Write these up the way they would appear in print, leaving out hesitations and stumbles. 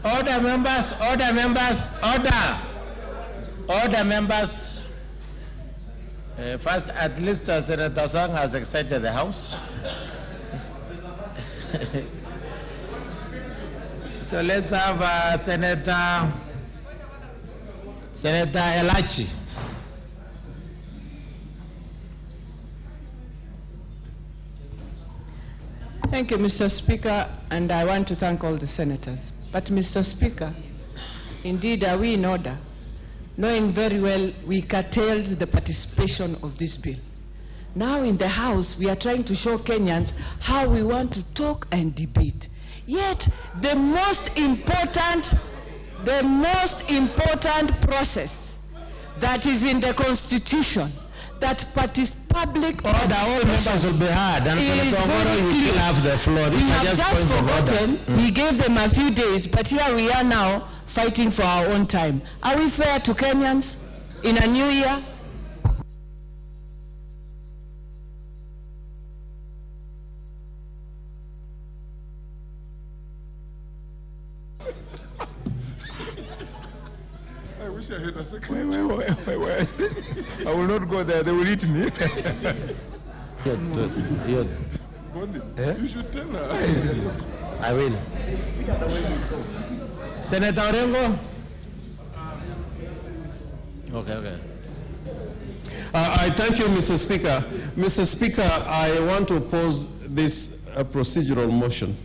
Order, members, order, members, order. Order, members. First, at least Senator Sang has excited the House. So let's have Senator Elachi. Thank you, Mr. Speaker, and I want to thank all the senators. But, Mr. Speaker, indeed, are we in order, knowing very well we curtailed the participation of this bill? Now in the House, we are trying to show Kenyans how we want to talk and debate. Yet, the most important process that is in the Constitution, that public order, all members will be heard, and tomorrow you still have the floor. We have just forgotten. We gave them a few days, but here we are now fighting for our own time. Are we fair to Kenyans in a new year? I wish I had a second. Wait. I will not go there. They will eat me. Bondi, you should tell her. I will. Senator Orengo? Okay. I thank you, Mr. Speaker. Mr. Speaker, I want to oppose this procedural motion.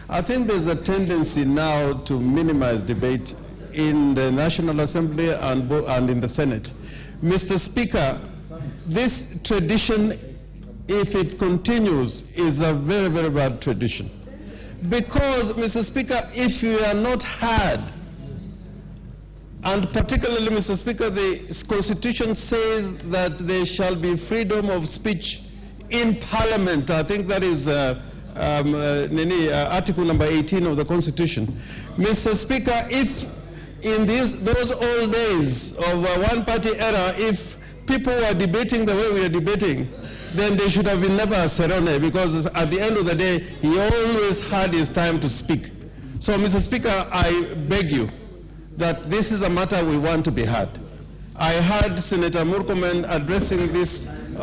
I think there's a tendency now to minimize debate in the National Assembly and in the Senate. Mr. Speaker, this tradition, if it continues, is a very, very bad tradition. Because, Mr. Speaker, if you are not heard, and particularly, Mr. Speaker, the Constitution says that there shall be freedom of speech in Parliament. I think that is Article number 18 of the Constitution. Mr. Speaker, if in those old days of one-party era, if people were debating the way we are debating, then they should have been never a Serone, because at the end of the day, he always had his time to speak. So, Mr. Speaker, I beg you that this is a matter we want to be heard. I heard Senator Murkomen addressing this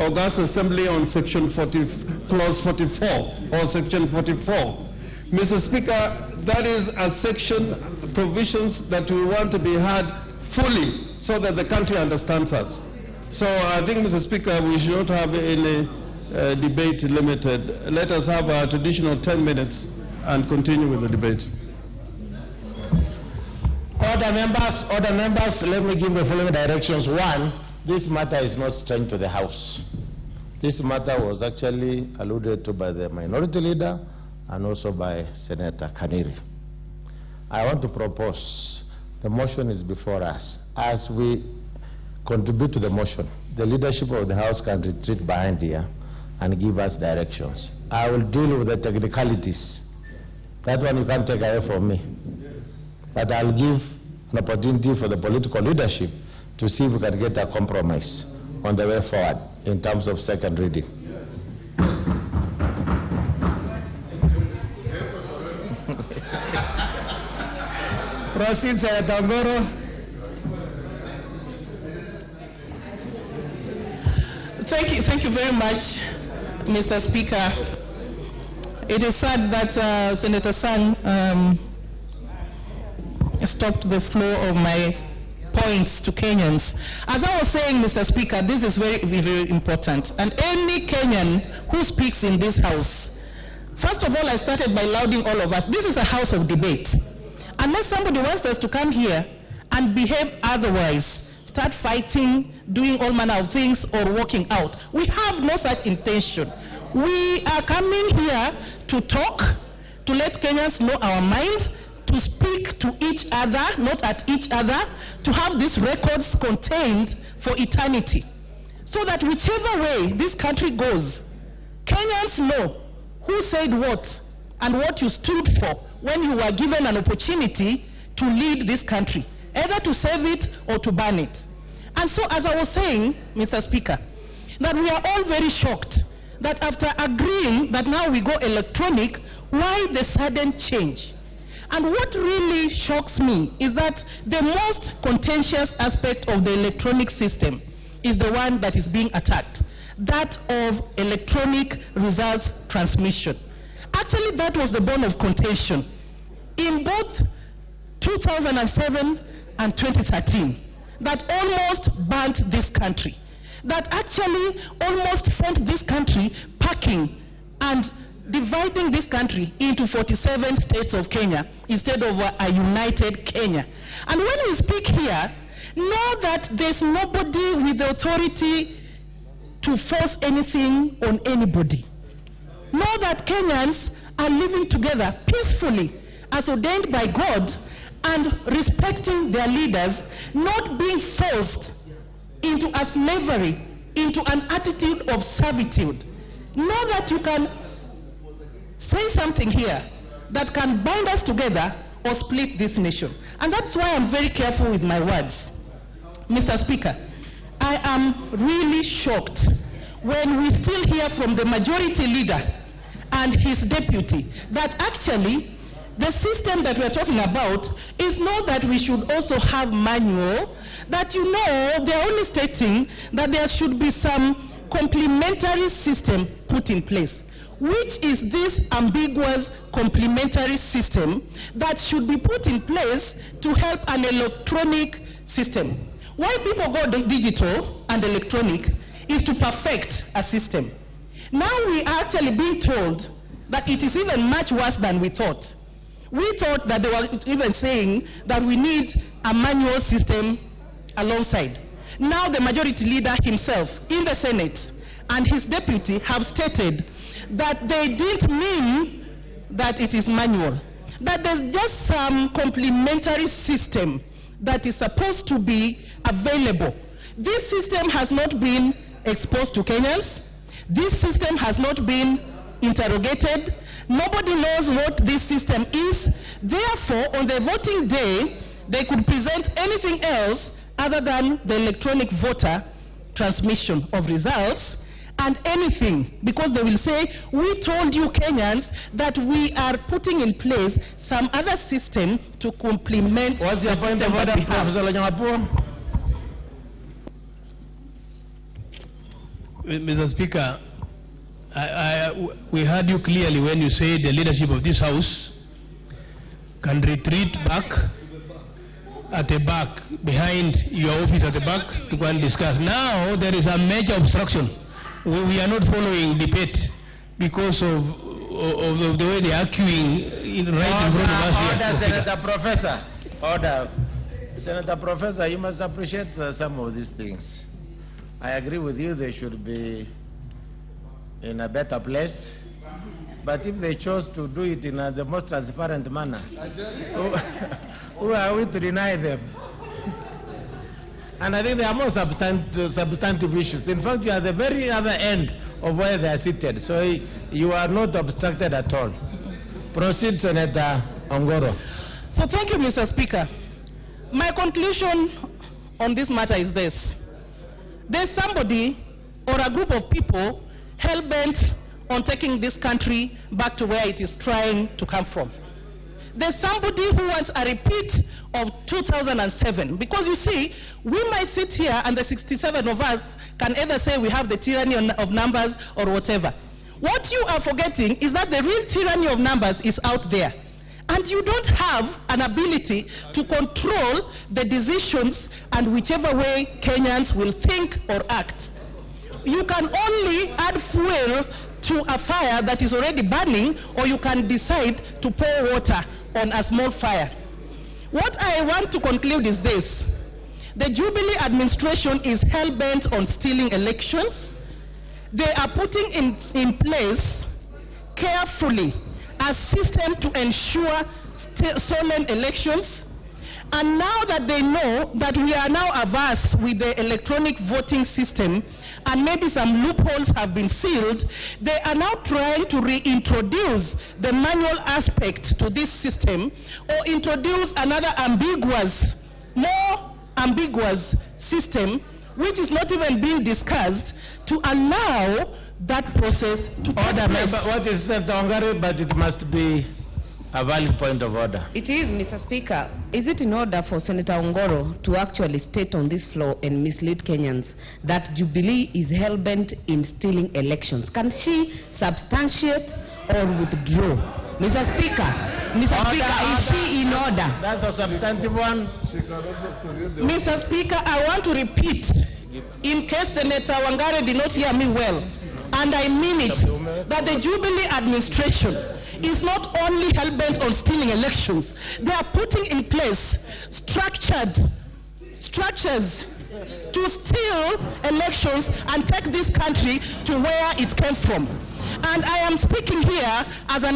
August Assembly on Section 40, Clause 44, or Section 44. Mr. Speaker, that is a section, provisions that we want to be heard fully so that the country understands us. So I think, Mr. Speaker, we should not have any debate limited. Let us have a traditional 10 minutes and continue with the debate. Order, members, let me give the following directions. One, this matter is not strange to the House. This matter was actually alluded to by the minority leader and also by Senator Kaniri. I want to propose, the motion is before us. As we contribute to the motion, the leadership of the House can retreat behind here and give us directions. I will deal with the technicalities. That one you can't take away from me. But I'll give an opportunity for the political leadership to see if we can get a compromise on the way forward in terms of second reading. Proceed, Senator Ngoro. Thank you very much, Mr. Speaker. It is sad that Senator Sang stopped the flow of my points to Kenyans. As I was saying, Mr. Speaker, this is very, very important. And any Kenyan who speaks in this House, first of all, I started by lauding all of us. This is a house of debate. Unless somebody wants us to come here and behave otherwise, start fighting, doing all manner of things, or walking out. We have no such intention. We are coming here to talk, to let Kenyans know our minds, to speak to each other, not at each other, to have these records contained for eternity. So that whichever way this country goes, Kenyans know who said what and what you stood for when you were given an opportunity to lead this country, either to save it or to ban it. And so, as I was saying, Mr. Speaker, that we are all very shocked that after agreeing that now we go electronic, why the sudden change? And what really shocks me is that the most contentious aspect of the electronic system is the one that is being attacked, that of electronic results transmission. Actually, that was the bone of contention in both 2007 and 2013, that almost burnt this country, that actually almost sent this country packing and dividing this country into 47 states of Kenya instead of a united Kenya. And when we speak here, know that there's nobody with the authority to force anything on anybody. Know that Kenyans are living together peacefully as ordained by God and respecting their leaders, not being forced into a slavery, into an attitude of servitude. Know that you can say something here that can bind us together or split this nation. And that's why I'm very careful with my words. Mr. Speaker, I am really shocked when we still hear from the majority leader and his deputy that actually the system that we're talking about is not that we should also have manual, that they're only stating that there should be some complementary system put in place. Which is this ambiguous complementary system that should be put in place to help an electronic system? Why people go digital and electronic is to perfect a system. Now we are actually being told that it is even much worse than we thought. We thought that they were even saying that we need a manual system alongside. Now the majority leader himself in the Senate and his deputy have stated that they didn't mean that it is manual, that there's just some complementary system that is supposed to be available. This system has not been exposed to Kenyans. This system has not been interrogated. Nobody knows what this system is. Therefore, on the voting day, they could present anything else other than the electronic voter transmission of results and anything, because they will say, we told you Kenyans that we are putting in place some other system to complement. What's your point of order, Professor Lonyangapuo? Mr. Speaker, we heard you clearly when you say the leadership of this House can retreat back at the back, behind your office at the back, to go and discuss. Now there is a major obstruction. We are not following debate because of the way they are queuing right in front of us here. Order, Senator Professor. Order. Senator Professor, you must appreciate some of these things. I agree with you, they should be in a better place. But if they chose to do it in the most transparent manner, who are we to deny them? And I think there are more substantive issues. In fact, you are at the very other end of where they are seated, so you are not obstructed at all. Proceed, Senator Ongoro. So thank you, Mr. Speaker. My conclusion on this matter is this. There's somebody or a group of people hell-bent on taking this country back to where it is trying to come from. There's somebody who wants a repeat of 2007. Because you see, we might sit here and the 67 of us can either say we have the tyranny of numbers or whatever. What you are forgetting is that the real tyranny of numbers is out there. And you don't have an ability to control the decisions and whichever way Kenyans will think or act. You can only add fuel to a fire that is already burning, or you can decide to pour water on a small fire. What I want to conclude is this. The Jubilee administration is hell-bent on stealing elections. They are putting in place carefully a system to ensure stolen elections. And now that they know that we are now averse with the electronic voting system and maybe some loopholes have been sealed, they are now trying to reintroduce the manual aspect to this system or introduce another more ambiguous system which is not even being discussed to allow that process to order. Member, what is Senator Ongaro, but it must be A valid point of order. It is, Mr. Speaker. Is it in order for Senator Ongoro to actually state on this floor and mislead Kenyans that Jubilee is hell-bent in stealing elections? Can she substantiate or withdraw? Mr. Speaker, is she in order? That's a substantive one. Mr. Speaker, I want to repeat, in case Senator Wangare did not hear me well, and I mean it, that the Jubilee administration is not only hell-bent on stealing elections, they are putting in place structures to steal elections and take this country to where it came from. And I am speaking here as a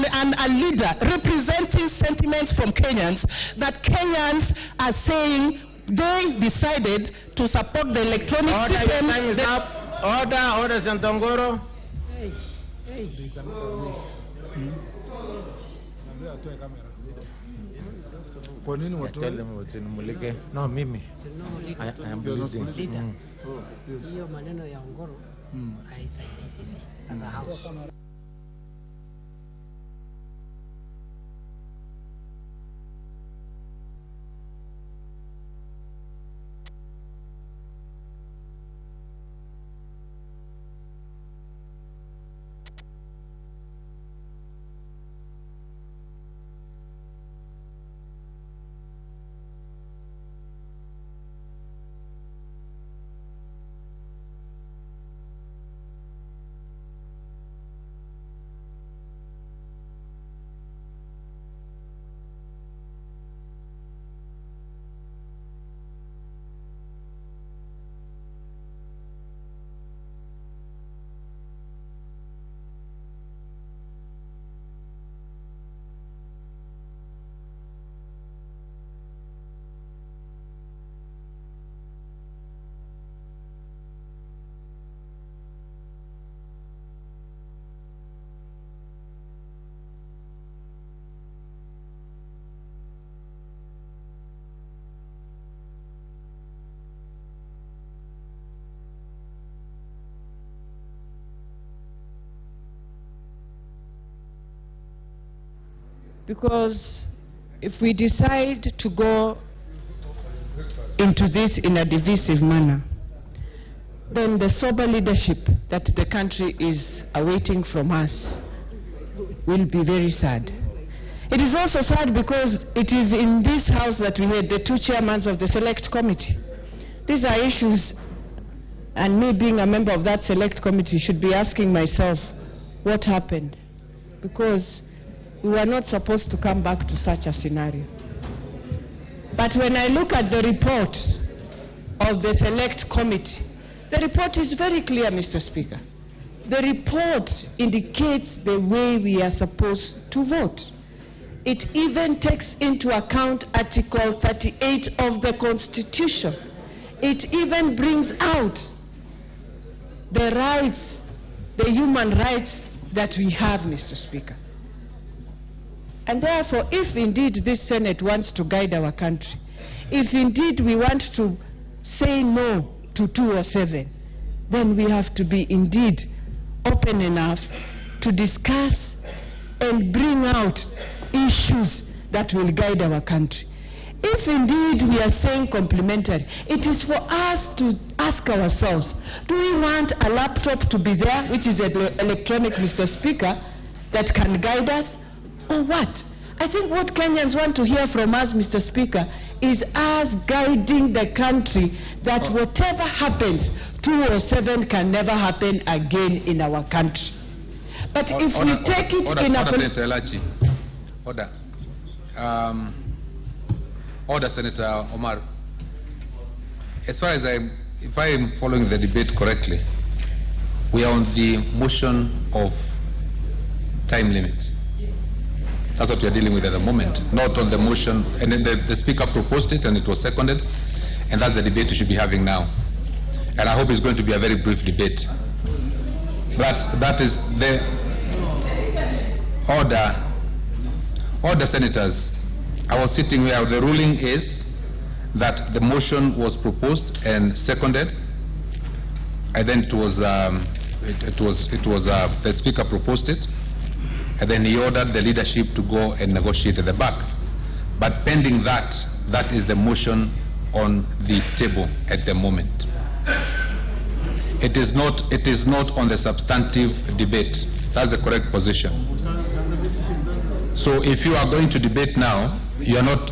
leader representing sentiments from Kenyans, that Kenyans are saying they decided to support the electronic system. Your time is up. Order, Senator Ongoro. Tell them what's in Mulike. No, Mimi. I am leading. Hiyo maneno ya Ongoro haisaidii sisi as a house. Because if we decide to go into this in a divisive manner, then the sober leadership that the country is awaiting from us will be very sad. It is also sad because it is in this house that we had the two chairmen of the select committee. These are issues, and me being a member of that select committee should be asking myself, what happened? Because we were not supposed to come back to such a scenario. But when I look at the report of the select committee, the report is very clear, Mr. Speaker. The report indicates the way we are supposed to vote. It even takes into account Article 38 of the Constitution. It even brings out the rights, the human rights that we have, Mr. Speaker. And therefore, if indeed this Senate wants to guide our country, if indeed we want to say no to 207, then we have to be indeed open enough to discuss and bring out issues that will guide our country. If indeed we are saying complementary, it is for us to ask ourselves, do we want a laptop to be there, which is electronic, Mr. Speaker, that can guide us? Or what? I think what Kenyans want to hear from us, Mr. Speaker, is us guiding the country that whatever happens, 207 can never happen again in our country. But if we take it in a... Order, Senator Omar. As far as if I am following the debate correctly, we are on the motion of time limits. That's what we are dealing with at the moment, not on the motion. And then the Speaker proposed it and it was seconded, and that's the debate we should be having now. And I hope it's going to be a very brief debate. But that is the order. Order, senators. I was sitting where the ruling is that the motion was proposed and seconded, and then the Speaker proposed it, and then he ordered the leadership to go and negotiate at the back. But pending that, that is the motion on the table at the moment. It is not on the substantive debate. That's the correct position. So if you are going to debate now, you are not,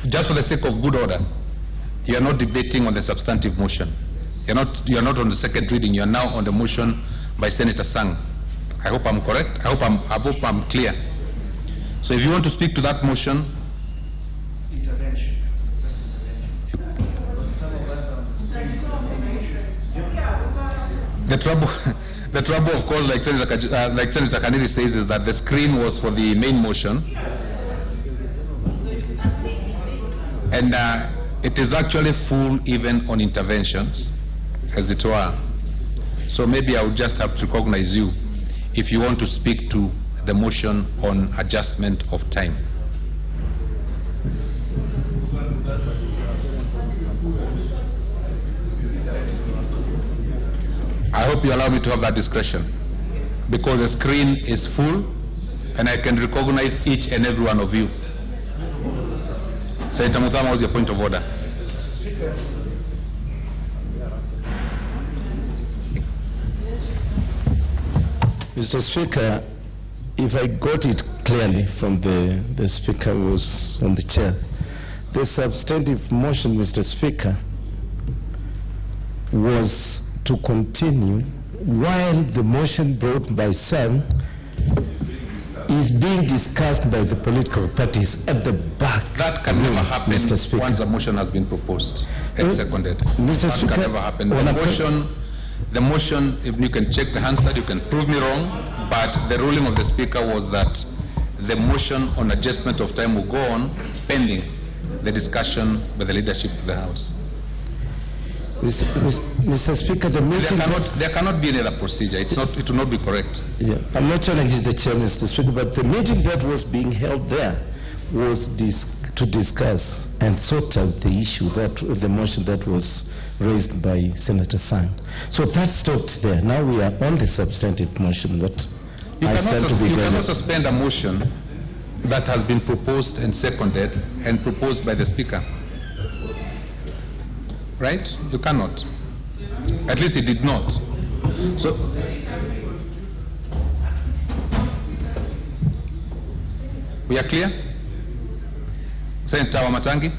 just for the sake of good order, you are not debating on the substantive motion. You are not on the second reading. You are now on the motion by Senator Sang. I hope I'm correct. I hope I'm clear. So if you want to speak to that motion, the trouble, of course, like Senator Kaniri says, is that the screen was for the main motion, and it is actually full even on interventions, as it were. So maybe I would just have to recognize you if you want to speak to the motion on adjustment of time. I hope you allow me to have that discretion, because the screen is full and I can recognize each and every one of you. Senator Muthama, what's your point of order? Mr. Speaker, if I got it clearly from the Speaker who was on the chair, the substantive motion, Mr. Speaker, was to continue while the motion brought by Sang is being discussed by the political parties at the back. That can never happen once the motion has been proposed and seconded. Mr. That Speaker, can never happen. The motion, if you can check the Hansard, you can prove me wrong, but the ruling of the Speaker was that the motion on adjustment of time will go on pending the discussion by the leadership of the House. Mr. Speaker, the meeting... There cannot be any other procedure. It will not be correct. Yeah, I'm not challenging the chair, Mr. Speaker, but the meeting that was being held there was to discuss and sort out the issue, the motion that was raised by Senator Sang. So that stopped there. Now we are on the substantive motion that you cannot suspend a motion that has been proposed and seconded and proposed by the Speaker. Right? You cannot. At least he did not. So, we are clear? Senator Wamatangi?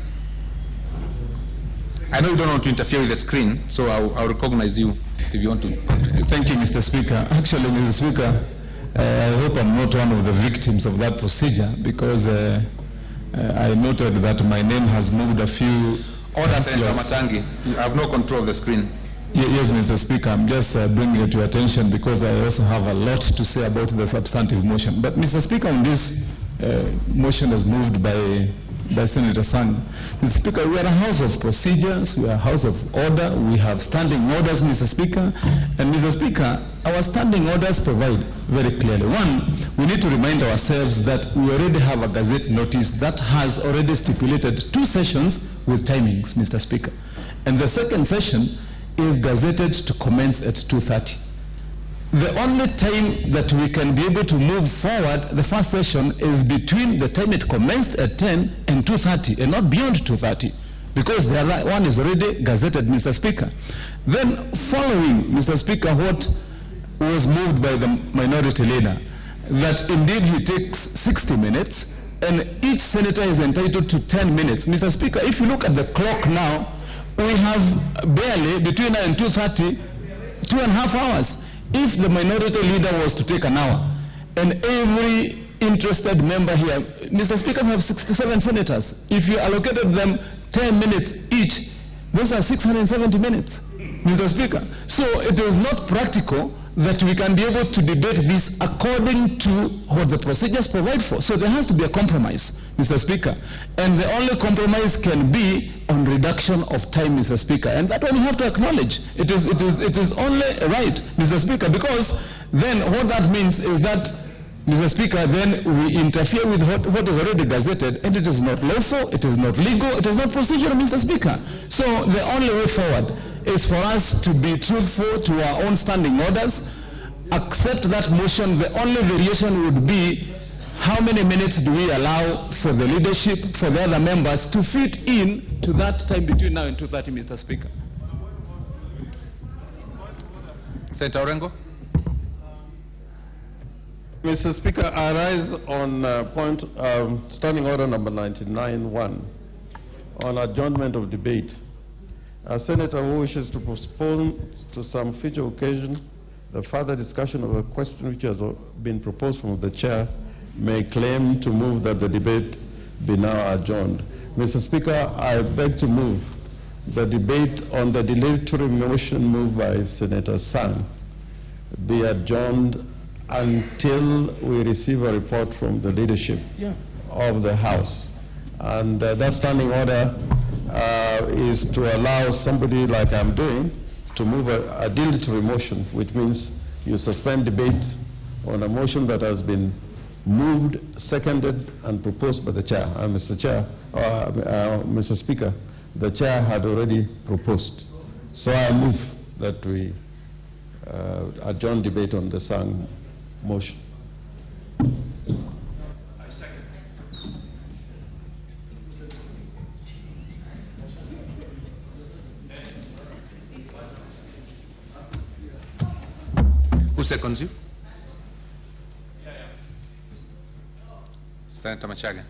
I know you don't want to interfere with the screen, so I'll recognize you if you want to contribute. Thank you, Mr. Speaker. Actually, Mr. Speaker, I hope I'm not one of the victims of that procedure, because I noted that my name has moved a few... Order, Senator Matangi. You have no control of the screen. Yes, Mr. Speaker. I'm just bringing it to your attention because I also have a lot to say about the substantive motion. But, Mr. Speaker, on this motion is moved by Senator Sang. Mr. Speaker, we are a house of procedures. We are a house of order. We have standing orders, Mr. Speaker. And, Mr. Speaker, our standing orders provide very clearly. One, we need to remind ourselves that we already have a Gazette notice that has already stipulated 2 sessions with timings, Mr. Speaker. And the second session is gazetted to commence at 2:30. The only time that we can be able to move forward, the first session, is between the time it commenced at 10 and 2:30, and not beyond 2:30, because the other one is already gazetted, Mr. Speaker. Then, following, Mr. Speaker, what was moved by the minority leader, that indeed he takes 60 minutes, and each senator is entitled to 10 minutes. Mr. Speaker, if you look at the clock now, we have barely, between now and 2:30, 2.5 hours. If the minority leader was to take an hour, and every interested member here, Mr. Speaker, we have 67 senators. If you allocated them 10 minutes each, those are 670 minutes, Mr. Speaker. So it is not practical that we can be able to debate this according to what the procedures provide for. So there has to be a compromise, Mr. Speaker. And the only compromise can be on reduction of time, Mr. Speaker. And that one you have to acknowledge. It is only right, Mr. Speaker, because then what that means is that, Mr. Speaker, then we interfere with what is already gazetted, and it is not lawful, it is not legal, it is not procedural, Mr. Speaker. So the only way forward is for us to be truthful to our own standing orders, accept that motion. The only variation would be how many minutes do we allow for the leadership, for the other members to fit in to that time between now and 2:30, Mr. Speaker? Senator Orengo. Mr. Speaker, I rise on Standing Order number 99-1 on adjournment of debate. A senator who wishes to postpone to some future occasion the further discussion of a question which has been proposed from the chair may claim to move that the debate be now adjourned. Mr. Speaker, I beg to move the debate on the dilatory motion moved by Senator Sang be adjourned until we receive a report from the leadership of the House. And that standing order is to allow somebody like I'm doing to move a dilatory motion, which means you suspend debate on a motion that has been moved, seconded, and proposed by the chair. And Mr. Speaker, the chair had already proposed. So I move that we adjourn debate on the Sang motion. Who seconds you? Senator Machage.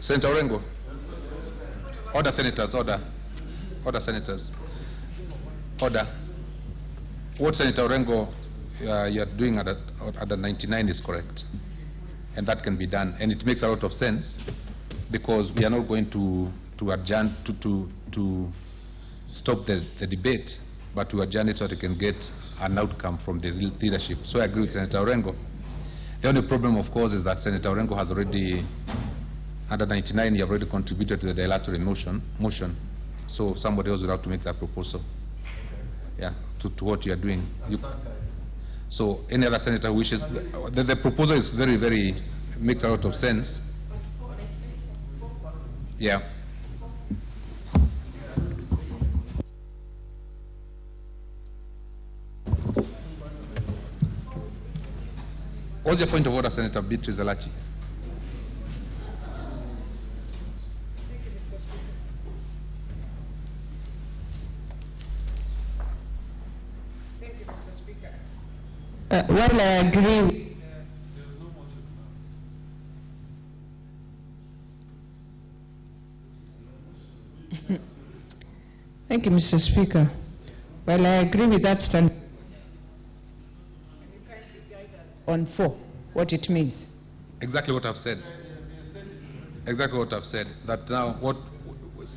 Senator Orengo. Order, senators, order. Order, senators. Order. What Senator Orengo you're doing at the 99 is correct. And that can be done. And it makes a lot of sense because we are not going to adjourn to stop the debate, but to adjourn it so that we can get an outcome from the leadership. So I agree with Senator Orengo. The only problem, of course, is that Senator Orengo has already, under 99, you have already contributed to the dilatory motion. So somebody else will have to make that proposal. Yeah, to what you are doing. So any other senator who wishes, the proposal is very, very, makes a lot of sense. Yeah. What's your point of order, Senator Beatrice Elachi? While I agree, thank you, Mr. Speaker. While I agree with that stand on 4, what it means. Exactly what I've said. Exactly what I've said. That now what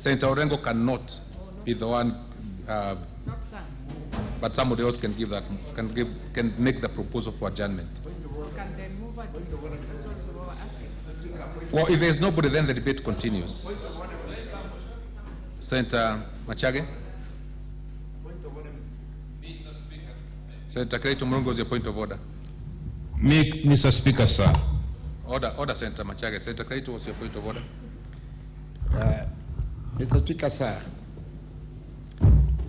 Senator Orengo cannot be the one. But somebody else can give that, can make the proposal for adjournment. Can they move a well, if there's nobody, then the debate continues. Senator Machage. Senator Creighton Murungo is your point of order. Mr. Speaker, sir. Order, Senator Machage. Senator Creighton, what's your point of order? Mr. Speaker, sir.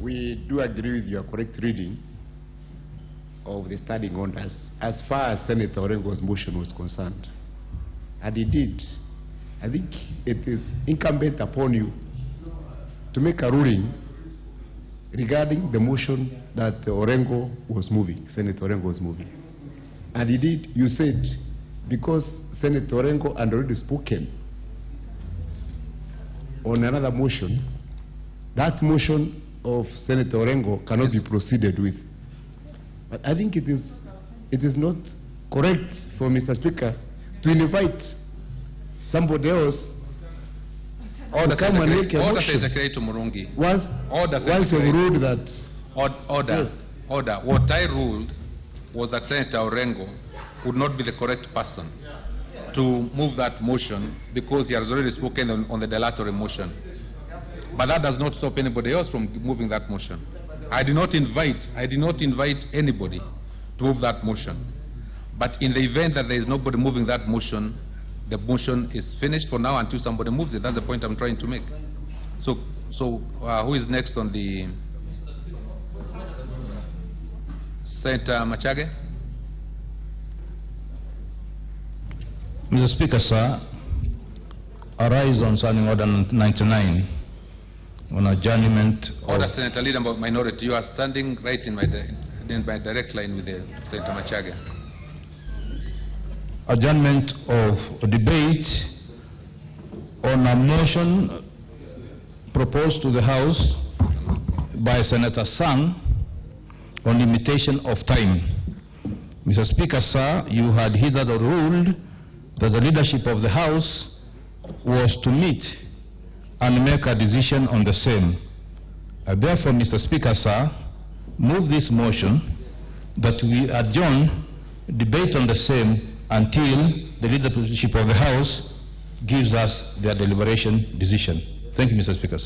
We do agree with your correct reading of the standing orders as far as Senator Orengo's motion was concerned. And indeed, I think it is incumbent upon you to make a ruling regarding the motion that Orengo was moving, Senator Orengo was moving. And indeed, you said, because Senator Orengo had already spoken on another motion, that motion of Senator Orengo cannot be proceeded with. But I think it is not correct for Mr. Speaker to invite somebody else Order, to come and make a Order, motion. Secretary to Murungi. Once you ruled that. Order. Yes. Order. What I ruled was that Senator Orengo would not be the correct person to move that motion because he has already spoken on the dilatory motion. But that does not stop anybody else from moving that motion. I did not invite anybody to move that motion. But in the event that there is nobody moving that motion, the motion is finished for now until somebody moves it. That's the point I'm trying to make. So who is next on the... Senator Machage? Mr. Speaker, sir, I rise on signing order 99 on adjournment Order, Senator Leader Minority. You are standing right in my direct line with the Senator Machage. adjournment of debate on a motion proposed to the House by Senator Sang on limitation of time. Mr. Speaker, sir, you had hitherto ruled that the leadership of the House was to meet and make a decision on the same. I therefore, Mr. Speaker, sir, move this motion that we adjourn debate on the same until the leadership of the House gives us their deliberation decision. Thank you, Mr. Speaker.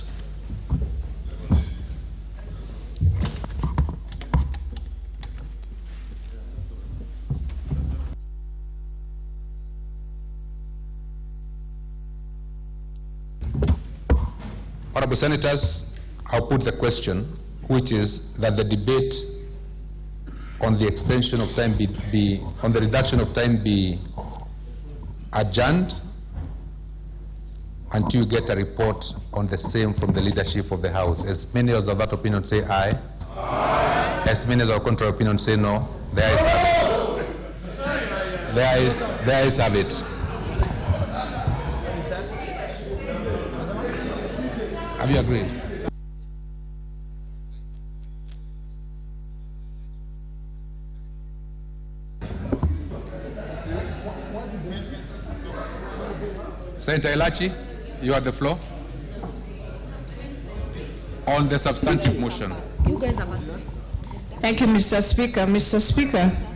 Honorable Senators, I'll put the question, which is that the debate on the extension of time on the reduction of time be adjourned until you get a report on the same from the leadership of the House. As many as of that opinion say aye. Aye. As many as of contrary opinion say no. The ayes have it. The ayes have it. Have you agreed? Senator Elachi, you have the floor. On the substantive motion. You guys are Thank you, Mr. Speaker. Mr. Speaker.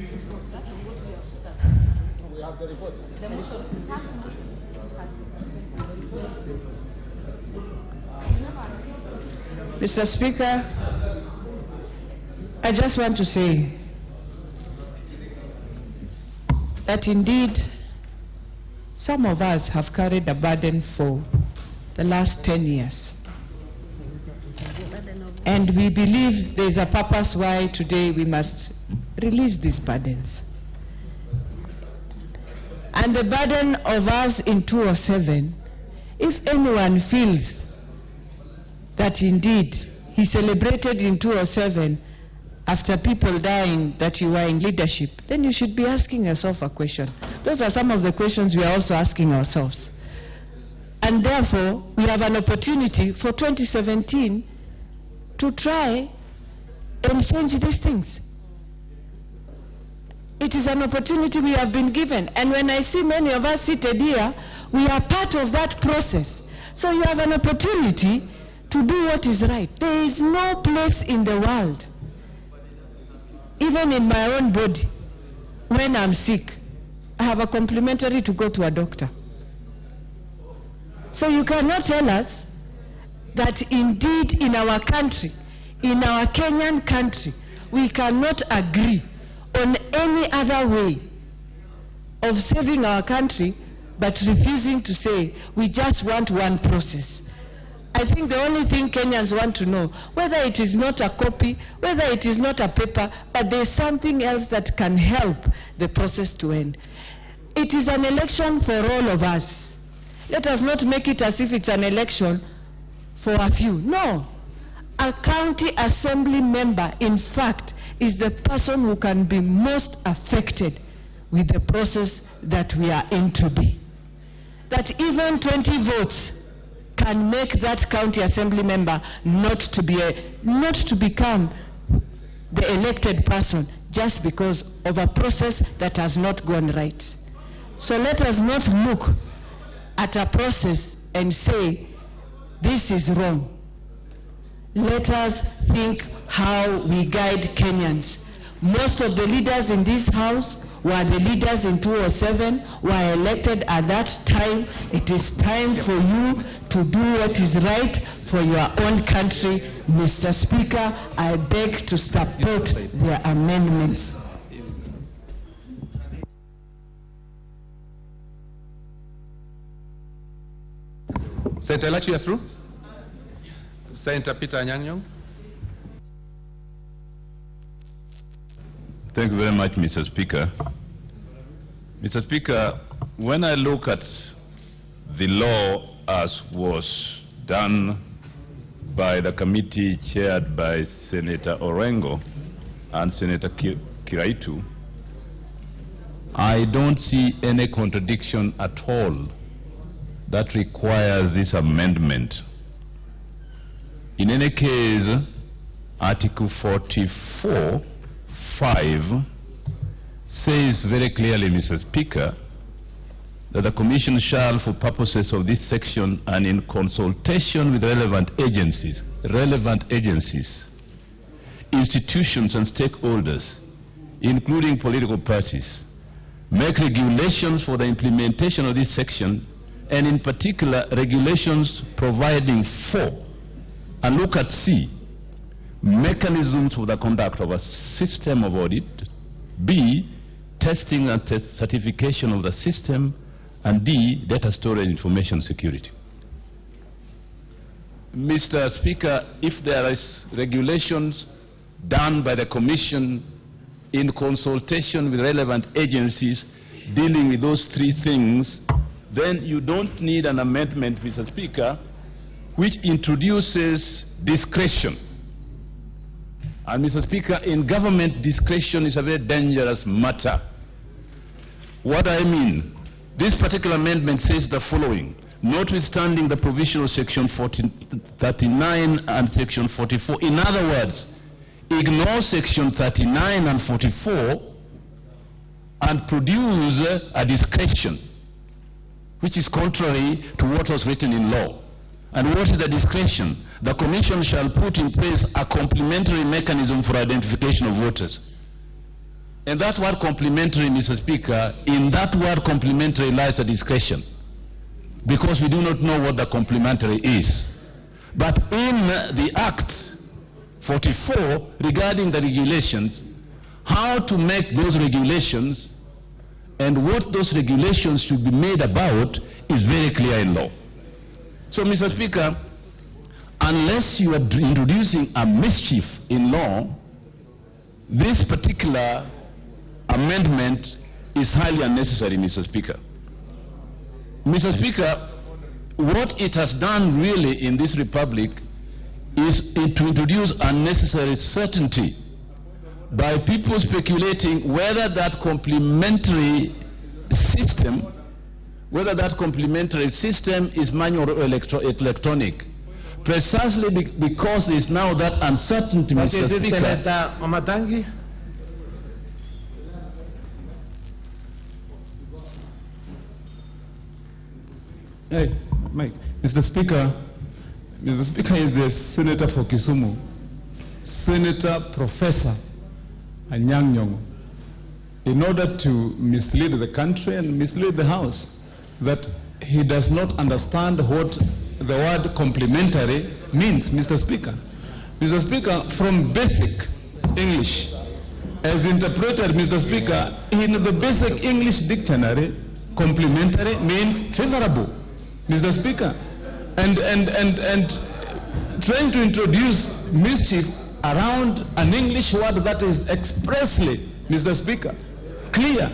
Mr. Speaker, I just want to say that indeed some of us have carried a burden for the last 10 years. And we believe there is a purpose why today we must release these burdens. And the burden of us in 207, if anyone feels that indeed he celebrated in 207 after people dying that you were in leadership, then you should be asking yourself a question. Those are some of the questions we are also asking ourselves. And therefore, we have an opportunity for 2017 to try and change these things. It is an opportunity we have been given. And when I see many of us seated here, we are part of that process. So you have an opportunity to do what is right. There is no place in the world, even in my own body, when I'm sick, I have a complimentary to go to a doctor. So you cannot tell us that indeed in our country, in our Kenyan country, we cannot agree on any other way of saving our country but refusing to say we just want one process. I think the only thing Kenyans want to know, whether it is not a copy, whether it is not a paper, but there's something else that can help the process to end. It is an election for all of us. Let us not make it as if it's an election for a few. No. A county assembly member, in fact, is the person who can be most affected with the process that we are in today. That even 20 votes can make that county assembly member not to become the elected person just because of a process that has not gone right. So let us not look at a process and say, this is wrong. Let us think how we guide Kenyans. Most of the leaders in this house were the leaders in 2007, were elected at that time. It is time for you to do what is right for your own country. Mr. Speaker, I beg to support their amendments. Senator Elachi, you are through. Senator Peter Anyang'. Thank you very much, Mr. Speaker. Mr. Speaker, when I look at the law as was done by the committee chaired by Senator Orengo and Senator Kiraitu, I don't see any contradiction at all that requires this amendment. In any case, Article 44 5 says very clearly, Mr. Speaker, that the Commission shall, for purposes of this section and in consultation with relevant agencies, institutions and stakeholders, including political parties, make regulations for the implementation of this section, and in particular regulations providing for, and look at C, mechanisms for the conduct of a system of audit, B, testing and certification of the system, and D, data storage information security. Mr. Speaker, if there is regulations done by the Commission in consultation with relevant agencies dealing with those three things, then you don't need an amendment, Mr. Speaker, which introduces discretion. And Mr. Speaker, in government, discretion is a very dangerous matter. What I mean, this particular amendment says the following: notwithstanding the provision of section 39 and section 44, in other words, ignore section 39 and 44 and produce a discretion which is contrary to what was written in law. And what is the discretion? The Commission shall put in place a complementary mechanism for identification of voters. And that word complementary, Mr. Speaker, in that word complementary lies a discretion, because we do not know what the complementary is. But in the Act 44 regarding the regulations, how to make those regulations and what those regulations should be made about is very clear in law. So, Mr. Speaker, unless you are introducing a mischief in law, this particular amendment is highly unnecessary, Mr. Speaker. Mr. Speaker, what it has done really in this republic is to introduce unnecessary certainty by people speculating whether that complementary system is manual or electronic. Precisely because there is now that uncertainty, Mr. Speaker. Senator Omatangi. Hey, Mike. Mr. Speaker is the Senator for Kisumu, Senator Professor Anyang', in order to mislead the country and mislead the House, that he does not understand what the word complementary means, Mr. Speaker. Mr. Speaker, from basic English, as interpreted, Mr. Speaker, in the basic English dictionary, complementary means favorable, Mr. Speaker. And trying to introduce mischief around an English word that is expressly, Mr. Speaker, clear